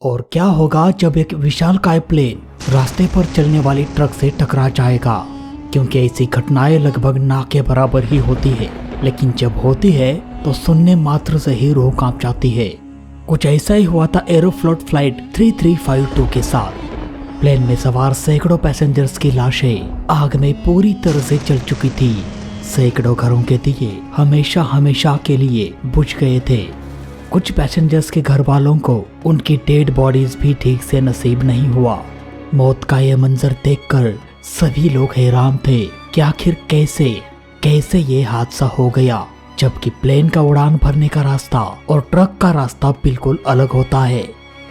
और क्या होगा जब एक विशालकाय प्लेन रास्ते पर चलने वाली ट्रक से टकरा जाएगा, क्योंकि ऐसी घटनाएं लगभग ना के बराबर ही होती है, लेकिन जब होती है तो सुनने मात्र से ही रूह कांप जाती है। कुछ ऐसा ही हुआ था एरोफ्लोट फ्लाइट 3352 के साथ। प्लेन में सवार सैकड़ों पैसेंजर्स की लाशें आग में पूरी तरह से जल चुकी थी। सैकड़ों घरों के दिए हमेशा हमेशा के लिए बुझ गए थे। कुछ पैसेंजर्स के घर वालों को उनकी डेड बॉडीज भी ठीक से नसीब नहीं हुआ। मौत का यह मंजर देखकर सभी लोग हैरान थे कि आखिर कैसे ये हादसा हो गया, जबकि प्लेन का उड़ान भरने का रास्ता और ट्रक का रास्ता बिल्कुल अलग होता है।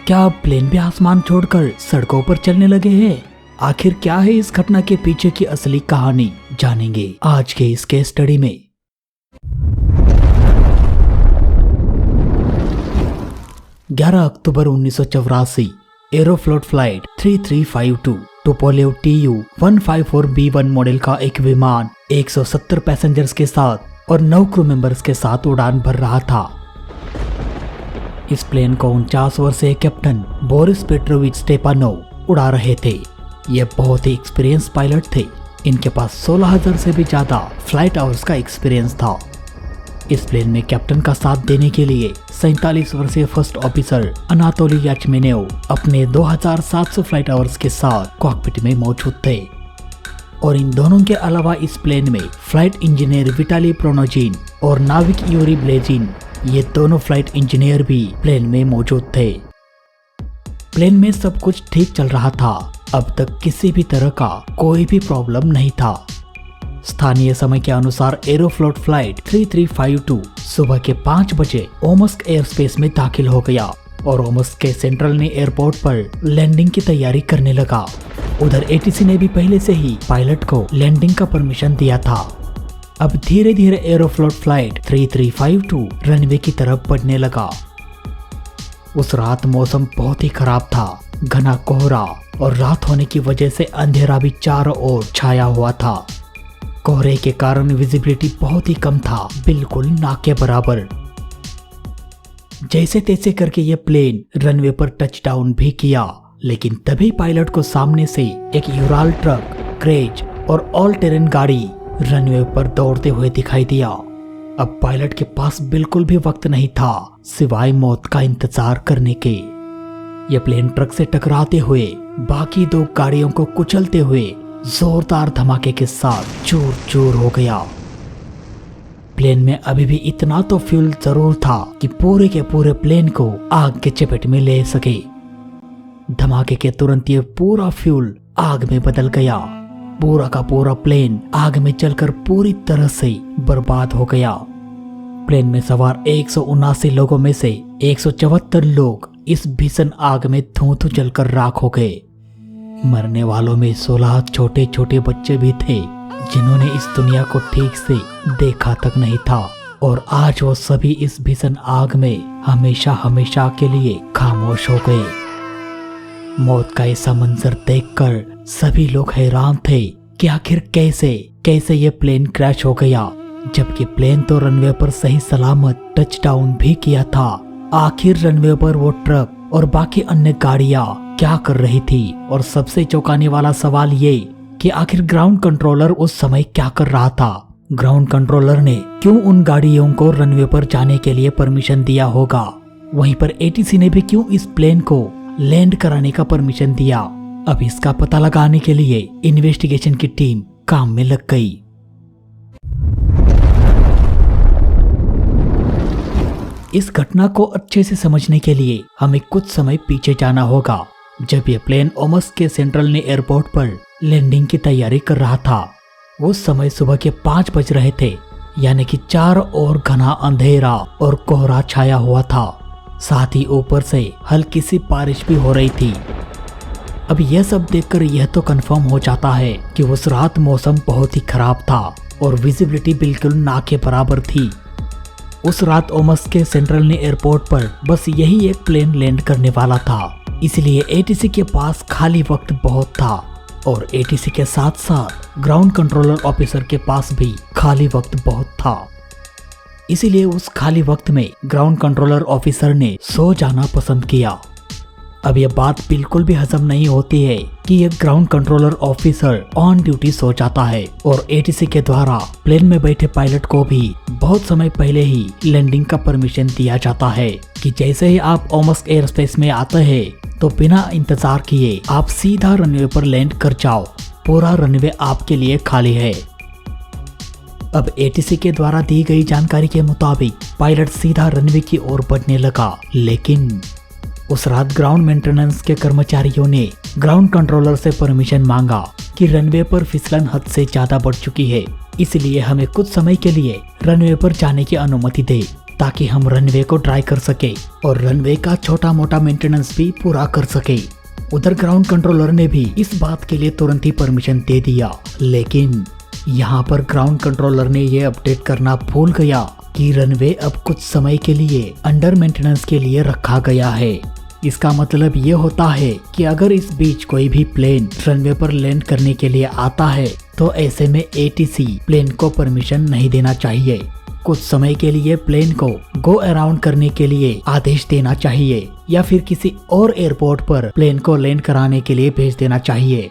क्या अब प्लेन भी आसमान छोड़कर सड़कों पर चलने लगे हैं? आखिर क्या है इस घटना के पीछे की असली कहानी, जानेंगे आज के इस केस स्टडी में। अक्टूबर 1984 Aeroflot flight 3352 Tupolev TU-154B1 model का एक विमान 170 पैसेंजर्स के साथ और 9 क्रू मेंबर्स के साथ उड़ान भर रहा था। इस प्लेन को 49 वर्षीय कैप्टन बोरिस पेट्रोविच स्टेपानोव उड़ा रहे थे। ये बहुत ही एक्सपीरियंस पायलट थे। इनके पास 16,000 से भी ज्यादा फ्लाइट आवर्स का एक्सपीरियंस था। इस प्लेन में कैप्टन का साथ देने के लिए 47 वर्षीय फर्स्ट ऑफिसर अनातोली याचमेनेव अपने 2700 फ्लाइट आवर्स के साथ कॉकपिट में मौजूद थे। और इन दोनों के अलावा इस प्लेन में फ्लाइट इंजीनियर विटाली प्रोनोजिन और नाविक यूरी ब्लेजिन, ये दोनों फ्लाइट इंजीनियर भी प्लेन में मौजूद थे। प्लेन में सब कुछ ठीक चल रहा था। अब तक किसी भी तरह का कोई भी प्रॉब्लम नहीं था। स्थानीय समय के अनुसार एरोफ्लोट फ्लाइट 3352 सुबह के 5 बजे ओमस्क एयर स्पेस में दाखिल हो गया और ओमस्क के सेंट्रल ने एयरपोर्ट पर लैंडिंग की तैयारी करने लगा। उधर ATC ने भी पहले से ही पायलट को लैंडिंग का परमिशन दिया था। अब धीरे धीरे एरोफ्लोट फ्लाइट 3352 रनवे की तरफ बढ़ने लगा। उस रात मौसम बहुत ही खराब था। घना कोहरा और रात होने की वजह से अंधेरा भी चारों ओर छाया हुआ था। कोहरे के कारण विजिबिलिटी बहुत ही कम था, बिल्कुल ना के बराबर। जैसे तैसे करके ये प्लेन रनवे पर टच डाउन भी किया, लेकिन तभी पायलट को सामने से एक यूराल ट्रक, क्रेज और ऑल टेरेन गाड़ी रनवे पर दौड़ते हुए दिखाई दिया। अब पायलट के पास बिल्कुल भी वक्त नहीं था सिवाय मौत का इंतजार करने के। यह प्लेन ट्रक से टकराते हुए बाकी 2 गाड़ियों को कुचलते हुए जोरदार धमाके के साथ चूर चूर हो गया। प्लेन में अभी भी इतना तो फ्यूल जरूर था कि पूरे के पूरे प्लेन को आग के चपेट में ले सके। धमाके के तुरंत ये पूरा फ्यूल आग में बदल गया। पूरा का पूरा प्लेन आग में जलकर पूरी तरह से बर्बाद हो गया। प्लेन में सवार 179 लोगों में से 174 लोग इस भीषण आग में धुआं जलकर राख हो गए। मरने वालों में 16 छोटे छोटे बच्चे भी थे, जिन्होंने इस दुनिया को ठीक से देखा तक नहीं था और आज वो सभी इस भीषण आग में हमेशा हमेशा के लिए खामोश हो गए। मौत का ऐसा मंजर देखकर सभी लोग हैरान थे कि आखिर कैसे ये प्लेन क्रैश हो गया, जबकि प्लेन तो रनवे पर सही सलामत टच डाउन भी किया था। आखिर रनवे पर वो ट्रक और बाकी अन्य गाड़ियां क्या कर रही थी? और सबसे चौंकाने वाला सवाल ये कि आखिर ग्राउंड कंट्रोलर उस समय क्या कर रहा था? ग्राउंड कंट्रोलर ने क्यों उन गाड़ियों को रनवे पर जाने के लिए परमिशन दिया होगा? वहीं पर ATC ने भी क्यों इस प्लेन को लैंड कराने का परमिशन दिया? अब इसका पता लगाने के लिए इन्वेस्टिगेशन की टीम काम में लग गई। इस घटना को अच्छे से समझने के लिए हमें कुछ समय पीछे जाना होगा, जब यह प्लेन ओमस्क के सेंट्रल ने एयरपोर्ट पर लैंडिंग की तैयारी कर रहा था। उस समय सुबह के 5 बज रहे थे, यानी कि चारों ओर घना अंधेरा और कोहरा छाया हुआ था। साथ ही ऊपर से हल्की सी बारिश भी हो रही थी। अब यह सब देखकर यह तो कंफर्म हो जाता है कि उस रात मौसम बहुत ही खराब था और विजिबिलिटी बिल्कुल ना के बराबर थी। उस रात ओमस्क के सेंट्रल ने एयरपोर्ट पर बस यही एक प्लेन लैंड करने वाला था, इसलिए ATC के पास खाली वक्त बहुत था और ATC के साथ साथ ग्राउंड कंट्रोलर ऑफिसर के पास भी खाली वक्त बहुत था। इसीलिए उस खाली वक्त में ग्राउंड कंट्रोलर ऑफिसर ने सो जाना पसंद किया। अब यह बात बिल्कुल भी हजम नहीं होती है कि यह ground controller officer on duty so जाता है और एटीसी के द्वारा प्लेन में बैठे पायलट को भी बहुत समय पहले ही लैंडिंग का परमिशन दिया जाता है कि जैसे ही आप ओमस्क एयर स्पेस में आते हैं तो बिना इंतजार किए आप सीधा रनवे पर लैंड कर जाओ, पूरा रनवे आपके लिए खाली है। अब एटीसी के द्वारा दी गई जानकारी के मुताबिक पायलट सीधा रनवे की ओर बढ़ने लगा, लेकिन उस रात ग्राउंड मेंटेनेंस के कर्मचारियों ने ग्राउंड कंट्रोलर से परमिशन मांगा कि रनवे पर फिसलन हद से ज्यादा बढ़ चुकी है, इसलिए हमें कुछ समय के लिए रनवे पर जाने की अनुमति दे ताकि हम रनवे को ड्राई कर सके और रनवे का छोटा मोटा मेंटेनेंस भी पूरा कर सके। उधर ग्राउंड कंट्रोलर ने भी इस बात के लिए तुरंत ही परमिशन दे दिया, लेकिन यहाँ पर ग्राउंड कंट्रोलर ने ये अपडेट करना भूल गया कि रनवे अब कुछ समय के लिए अंडर मेंटेनेंस के लिए रखा गया है। इसका मतलब ये होता है कि अगर इस बीच कोई भी प्लेन रनवे पर लैंड करने के लिए आता है तो ऐसे में एटीसी प्लेन को परमिशन नहीं देना चाहिए। कुछ समय के लिए प्लेन को गो अराउंड करने के लिए आदेश देना चाहिए या फिर किसी और एयरपोर्ट पर प्लेन को लैंड कराने के लिए भेज देना चाहिए।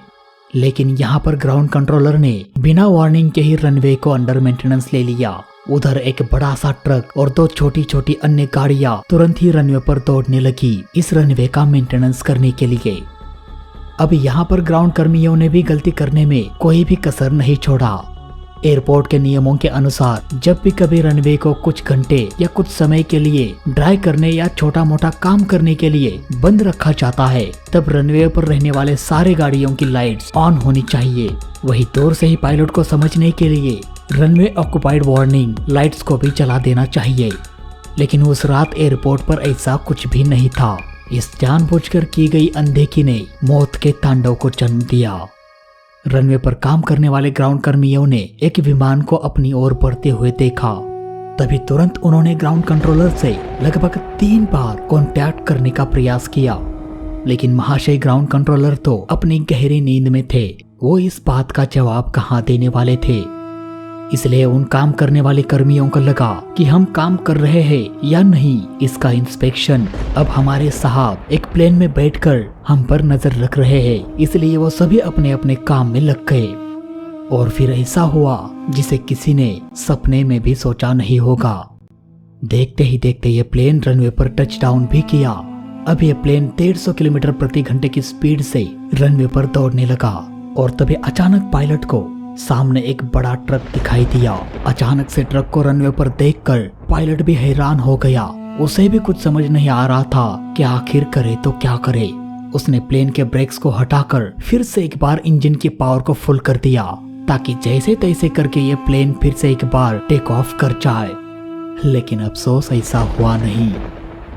लेकिन यहाँ पर ग्राउंड कंट्रोलर ने बिना वार्निंग के ही रनवे को अंडर मेंटेनेंस ले लिया। उधर एक बड़ा सा ट्रक और दो छोटी छोटी अन्य गाड़ियां तुरंत ही रनवे पर दौड़ने लगी इस रनवे का मेंटेनेंस करने के लिए। अब यहाँ पर ग्राउंड कर्मियों ने भी गलती करने में कोई भी कसर नहीं छोड़ा। एयरपोर्ट के नियमों के अनुसार जब भी कभी रनवे को कुछ घंटे या कुछ समय के लिए ड्राई करने या छोटा मोटा काम करने के लिए बंद रखा जाता है, तब रनवे पर रहने वाले सारे गाड़ियों की लाइट्स ऑन होनी चाहिए। वही दूर से ही पायलट को समझने के लिए रनवे ऑक्युपाइड वार्निंग लाइट्स को भी जला देना चाहिए। लेकिन उस रात एयरपोर्ट पर ऐसा कुछ भी नहीं था। इस जानबूझकर की गई अनदेखी ने मौत के तांडव को जन्म दिया। रनवे पर काम करने वाले ग्राउंड कर्मियों ने एक विमान को अपनी ओर बढ़ते हुए देखा। तभी तुरंत उन्होंने ग्राउंड कंट्रोलर से लगभग 3 बार कांटेक्ट करने का प्रयास किया, लेकिन महाशय ग्राउंड कंट्रोलर तो अपनी गहरी नींद में थे। वो इस बात का जवाब कहाँ देने वाले थे। इसलिए उन काम करने वाले कर्मियों को लगा कि हम काम कर रहे हैं या नहीं, इसका इंस्पेक्शन अब हमारे साहब एक प्लेन में बैठकर हम पर नजर रख रहे हैं। इसलिए वो सभी अपने अपने काम में लग गए और फिर ऐसा हुआ जिसे किसी ने सपने में भी सोचा नहीं होगा। देखते ही देखते ये प्लेन रनवे पर टच डाउन भी किया। अब ये प्लेन 150 किलोमीटर प्रति घंटे की स्पीड से रनवे पर दौड़ने लगा और तभी अचानक पायलट को सामने एक बड़ा ट्रक दिखाई दिया। अचानक से ट्रक को रनवे पर देखकर पायलट भी हैरान हो गया। उसे भी कुछ समझ नहीं आ रहा था कि आखिर करे तो क्या करे। उसने प्लेन के ब्रेक्स को हटाकर फिर से एक बार इंजन की पावर को फुल कर दिया ताकि जैसे तैसे करके ये प्लेन फिर से एक बार टेक ऑफ कर जाए। लेकिन अफसोस ऐसा हुआ नहीं।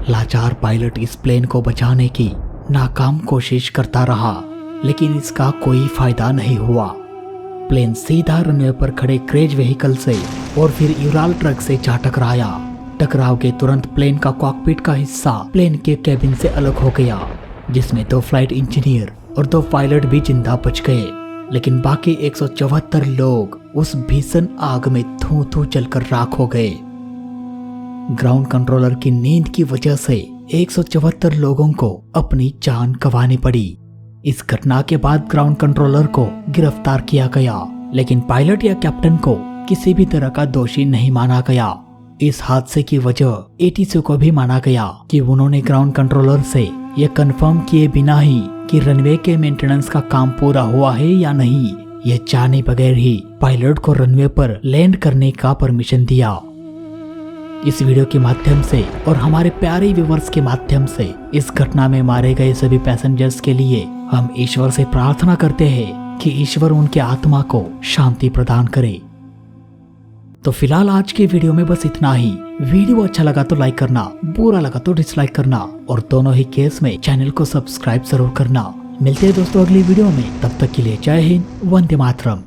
लाचार पायलट इस प्लेन को बचाने की नाकाम कोशिश करता रहा, लेकिन इसका कोई फायदा नहीं हुआ। प्लेन सीधा रनवे पर खड़े क्रेज व्हीकल से और फिर यूराल ट्रक से जा टकराया। टकराव के तुरंत प्लेन का कॉकपिट का हिस्सा प्लेन के केबिन से अलग हो गया, जिसमें 2 फ्लाइट इंजीनियर और 2 पायलट भी जिंदा बच गए, लेकिन बाकी 174 लोग उस भीषण आग में धूं धूं जलकर राख हो गए। ग्राउंड कंट्रोलर की नींद की वजह से 174 लोगों को अपनी जान गंवानी पड़ी। इस घटना के बाद ग्राउंड कंट्रोलर को गिरफ्तार किया गया, लेकिन पायलट या कैप्टन को किसी भी तरह का दोषी नहीं माना गया। इस हादसे की वजह एटीसी को भी माना गया कि उन्होंने ग्राउंड कंट्रोलर से यह कंफर्म किए बिना ही कि रनवे के मेंटेनेंस का काम पूरा हुआ है या नहीं, यह जाने बगैर ही पायलट को रनवे पर लैंड करने का परमिशन दिया। इस वीडियो के माध्यम से और हमारे प्यारे व्यूवर्स के माध्यम से इस घटना में मारे गए सभी पैसेंजर्स के लिए हम ईश्वर से प्रार्थना करते हैं कि ईश्वर उनके आत्मा को शांति प्रदान करे। तो फिलहाल आज के वीडियो में बस इतना ही। वीडियो अच्छा लगा तो लाइक करना, बुरा लगा तो डिसलाइक करना और दोनों ही केस में चैनल को सब्सक्राइब जरूर करना। मिलते हैं दोस्तों अगली वीडियो में, तब तक के लिए जय हिंद, वंदे मातरम।